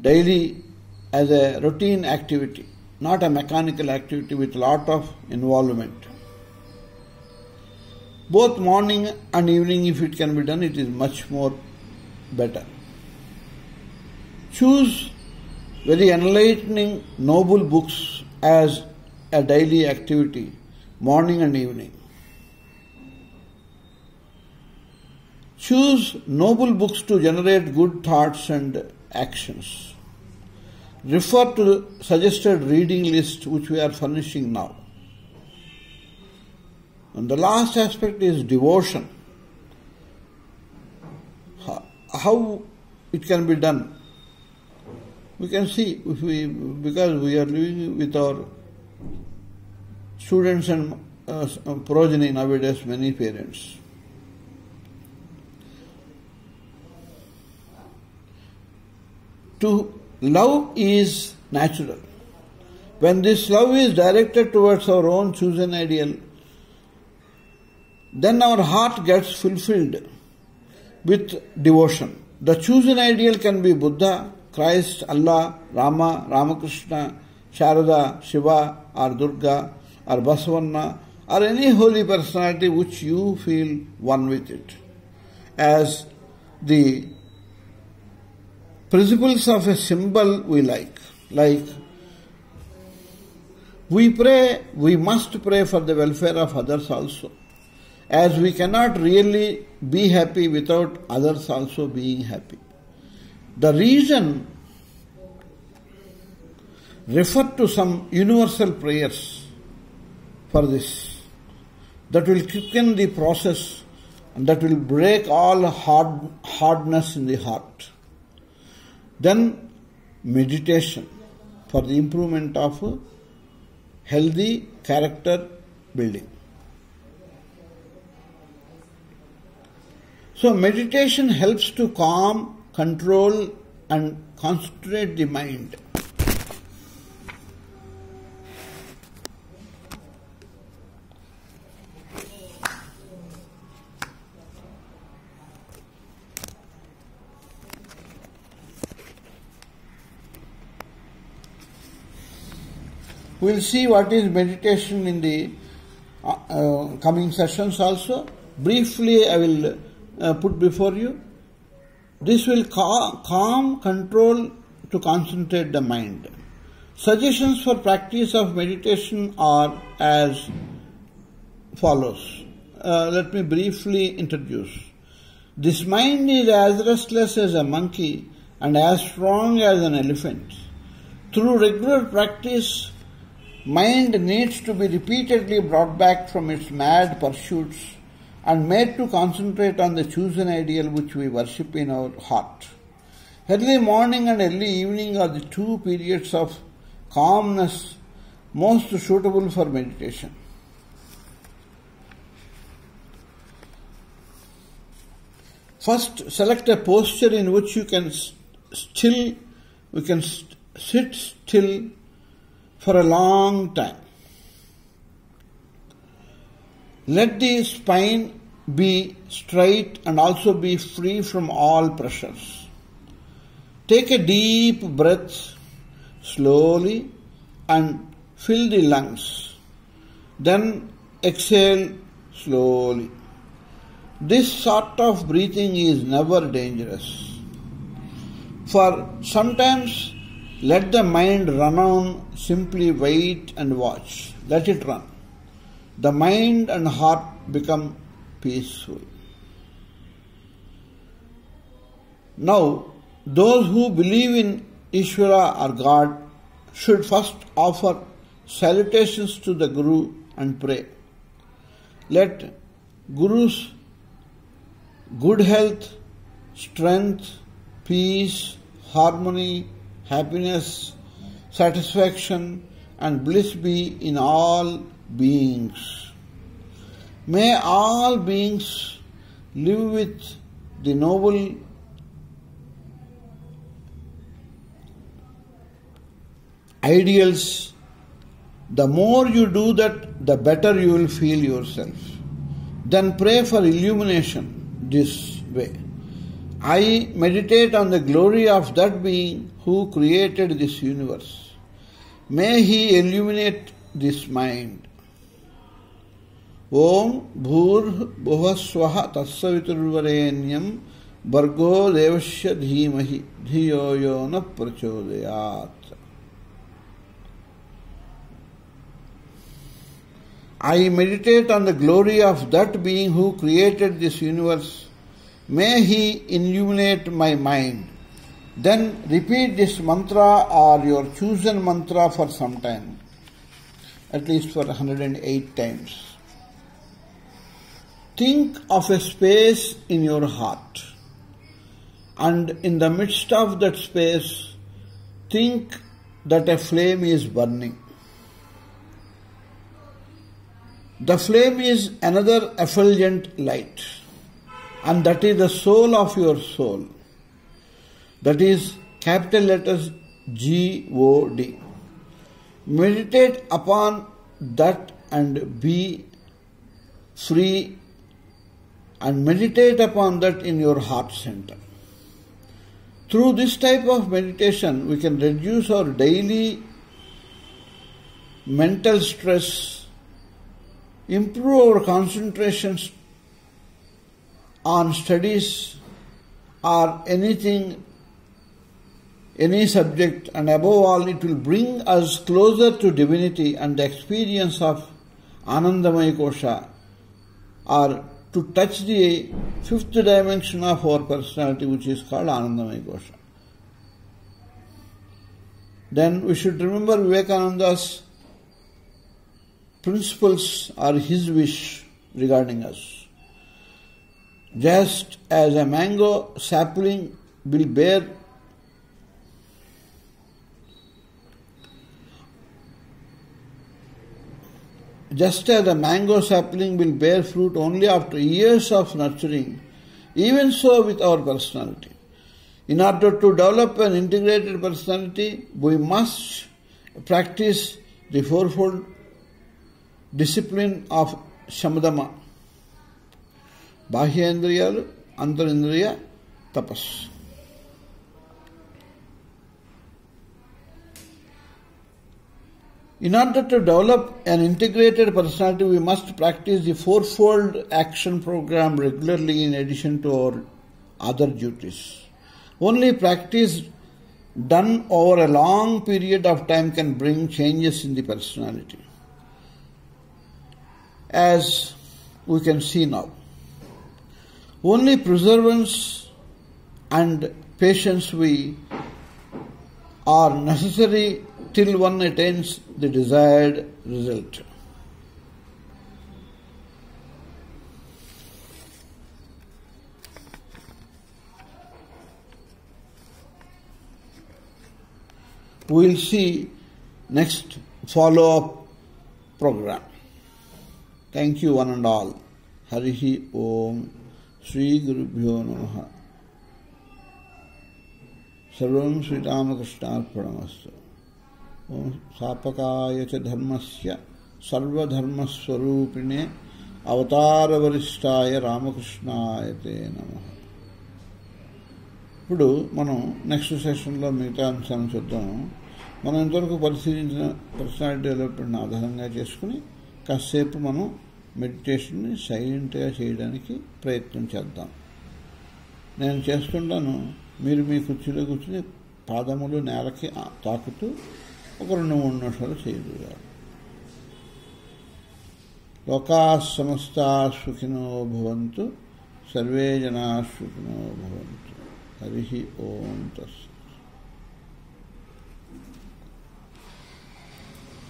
daily as a routine activity, not a mechanical activity with lot of involvement. Both morning and evening, if it can be done, it is much more better. Choose very enlightening, noble books as a daily activity, morning and evening. Choose noble books to generate good thoughts and actions. Refer to the suggested reading list which we are furnishing now. And the last aspect is devotion. How it can be done? We can see, because we are living with our students and progeny nowadays, many parents. To love is natural. When this love is directed towards our own chosen ideal, then our heart gets fulfilled with devotion. The chosen ideal can be Buddha, Christ, Allah, Rama, Ramakrishna, Sharada, Shiva, or Durga, or Basavanna, or any holy personality which you feel one with it. As the principles of a symbol we like we pray, we must pray for the welfare of others also, as we cannot really be happy without others also being happy. The reason, refer to some universal prayers for this, that will quicken the process and that will break all hardness in the heart. Then meditation for the improvement of healthy character building. So meditation helps to calm, control and concentrate the mind. We will see what is meditation in the coming sessions also. Briefly I will put before you. This will calm, control to concentrate the mind. Suggestions for practice of meditation are as follows. Let me briefly introduce. This mind is as restless as a monkey and as strong as an elephant. Through regular practice, mind needs to be repeatedly brought back from its mad pursuits and made to concentrate on the chosen ideal which we worship in our heart. Early morning and early evening are the two periods of calmness most suitable for meditation. First, select a posture in which you can sit still for a long time. Let the spine be straight and also be free from all pressures. Take a deep breath slowly and fill the lungs. Then exhale slowly. This sort of breathing is never dangerous. For sometimes let the mind run on, simply wait and watch. Let it run. The mind and heart become peaceful. Now, those who believe in Ishvara or God should first offer salutations to the Guru and pray. Let Guru's good health, strength, peace, harmony, happiness, satisfaction and bliss be in all beings. May all beings live with the noble ideals. The more you do that, the better you will feel yourself. Then pray for illumination this way. I meditate on the glory of that being who created this universe. May he illuminate this mind. Om Bhur Bhuvaswaha Tatsaviturvarenyam Bhargo Devasya Dhimahi Dhiyo Yo Na Prachodayat. I meditate on the glory of that being who created this universe. May he illuminate my mind. Then repeat this mantra or your chosen mantra for some time, at least for 108 times. Think of a space in your heart, and in the midst of that space, think that a flame is burning. The flame is another effulgent light, and that is the soul of your soul. That is capital letters G-O-D. Meditate upon that and be free, and meditate upon that in your heart center. Through this type of meditation, we can reduce our daily mental stress, improve our concentration on studies or anything, any subject, and above all, it will bring us closer to divinity and the experience of Anandamaya Kosha, or to touch the fifth dimension of our personality, which is called Anandamaya Kosha. Then we should remember Vivekananda's principles or his wish regarding us. Just as a mango sapling will bear fruit only after years of nurturing, even so with our personality. In order to develop an integrated personality, we must practice the fourfold discipline of Shamadama, Bahyendriyalu, Antarindriya, Tapas. In order to develop an integrated personality, we must practice the fourfold action program regularly in addition to our other duties. Only practice done over a long period of time can bring changes in the personality, as we can see now. Only perseverance and patience are necessary till one attains the desired result. We will see next follow-up program. Thank you one and all. Harihi Om Sri Gurubhyo Namaha. Sarvam Sri Ramakrishnaarpanamastu. Om Sapakaya cha dharmasya sarva dharmaswarupine avatara varishthaya Ramakrishnaya te namaha. ఇప్పుడు మనం next సెషన్లో మిగతా అంశాలను చూద్దాం. మనం ఇంతవరకు పరిశీలించిన personality డెవలప్మెంట్ని ఆధారంగా చేసుకుని కాసేపు మనం మెడిటేషన్ని సైలెంట్గా చేయడానికి ప్రయత్నం చేద్దాం. నేను చేస్తుంటాను, మీరు మీ కుర్చీలో కూర్చుని పాదములు నేలకి తాకుతూ ఒక 2-3 నిమిషాలు చేయగలగాలి. లోకా సమస్తా సుఖినో భవంతు, సర్వే జనా సుఖినో భవంతు. హరి ఓం తస్సత్.